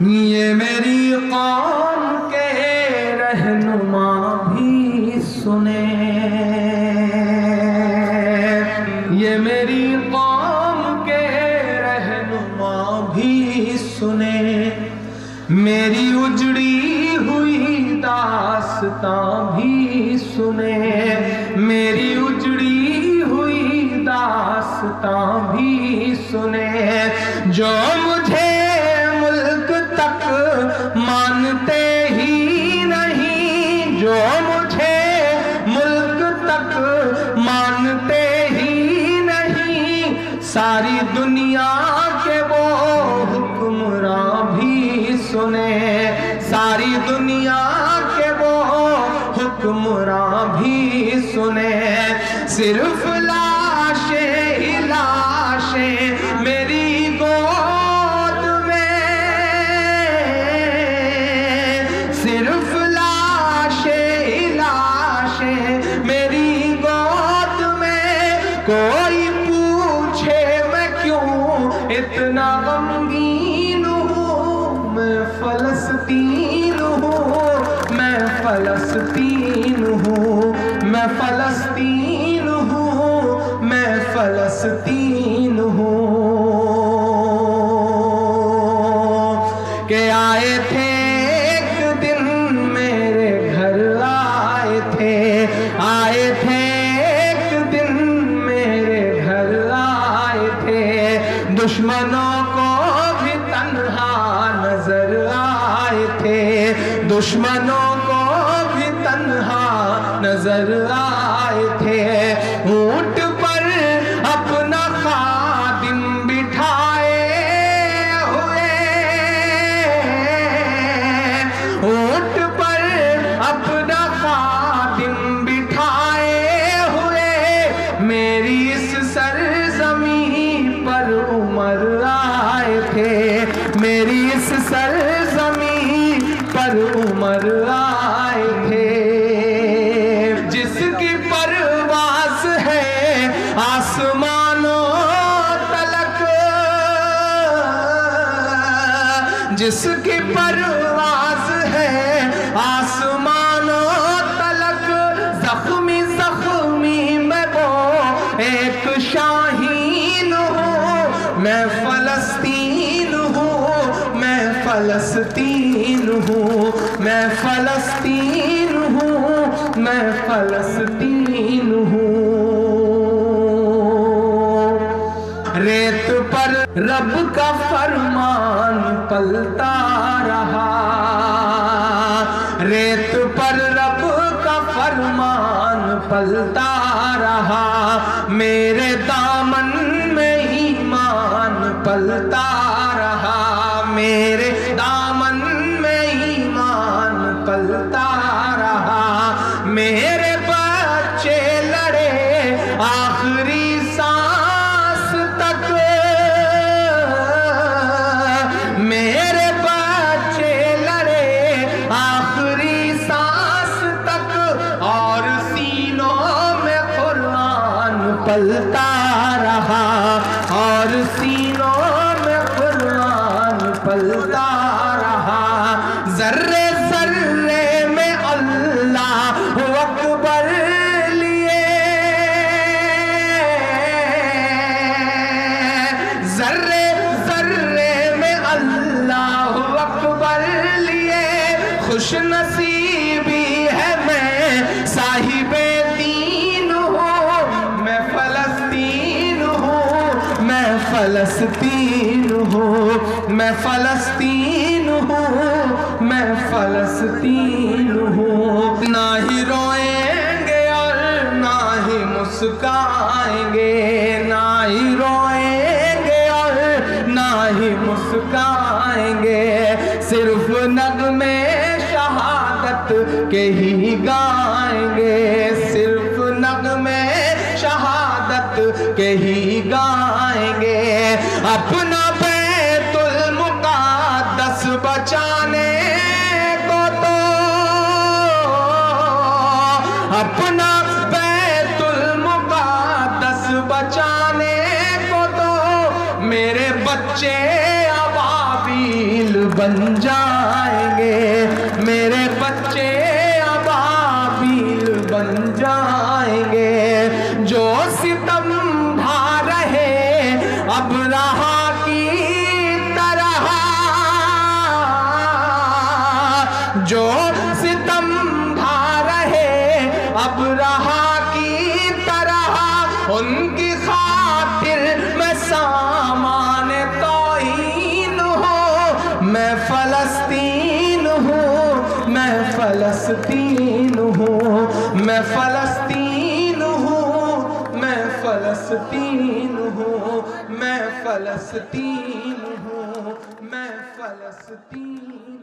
ये मेरी कौम के रहनुमा भी सुने, ये मेरी कौम के रहनुमा भी सुने, मेरी उजड़ी हुई दास्तां भी सुने, मेरी उजड़ी हुई दास्तां भी सुने। जो मुझे मुल्क तक मानते ही नहीं, जो मुझे मुल्क तक मानते ही नहीं, सारी दुनिया के वो हुक्मरां भी सुने, सारी दुनिया के वो हुक्मरां भी सुने। सिर्फ लाशें ही लाशें मेरी गोद में, सिर्फ लाशें ही लाशें मेरी गोद में। कोई पूछे मैं क्यों इतना गमगीन हूँ, मैं फलस्तीन हूँ, मैं फलस्तीन हूँ, मैं फलस्तीन हूँ, मैं फलस्तीन हूँ। के आए थे एक दिन मेरे घर, आए थे, आए थे एक दिन मेरे घर, आए थे। दुश्मनों को भी तन्हा नजर आए थे, दुश्मनों को भी तन्हा नजर आए थे। ऊंट पर अपना खादिम बिठाए हुए, ऊंट पर अपना खादिम बिठाए हुए, मेरी इस सरजमीं पर उमर आए थे, मेरी इस सरजमीं पर उमर आए थे। जिसकी परवाज़ है आसमानों तलक, जिसकी परवाज़ है आसमानों तलक, जख्मी जख्मी मैं वो एक शाहीन हूँ, मैं फलस्तीन हूँ, मैं फलस्तीन हूँ, मैं फलस्तीन हूँ, मैं फलस्तीन हूँ। रेत पर रब का फरमान पलता रहा, रेत पर रब का फरमान पलता रहा, मेरे दामन में ईमान पलता रहा, मेरे दामन में ईमान पलता रहा। मेरे बच्चे लड़े आखिरी सांस तक, मेरे बच्चे लड़े आखिरी सांस तक, और सीनों में कुरान पलता रहा, और सीनों में कुरान पलता रहा। जर्रे जर्रे में अल्लाह अकबर लिए, जर्रे जर्रे में अल्लाह अकबर लिए। खुश नसीबी है मैं साहिबे दीन हूँ, मैं फलस्तीन हूँ, मैं फलस्तीन हूँ, मैं फलस्तीन हूँ, मैं फलस्तीन हूँ। ना ही रोएंगे और ना ही मुस्काएंगे, ना ही रोएंगे और ना ही मुस्काएंगे, सिर्फ नगमे शहादत के ही गाएंगे, सिर्फ नगमे शहादत के ही गाएंगे। अपना बैतुल मुक़द्दस बचाने को तो, अपना बैतुल मुक़द्दस बचाने को तो, मेरे बच्चे अबाबील बन जाएंगे, मेरे बच्चे अबाबील बन जाएंगे। जो सितम ढा रहे अब रहा की तरह, जो सितम ढा रहे अब रहा की तरह, उनकी खातिर मैं सामान तौहीन हूँ। मैं फलस्तीन हूँ, मैं फलस्तीन हूँ, मैं फलस्तीन हूँ, मैं फलस्तीन हूँ, मैं फलस्तीन हूँ, मैं फलस्तीन।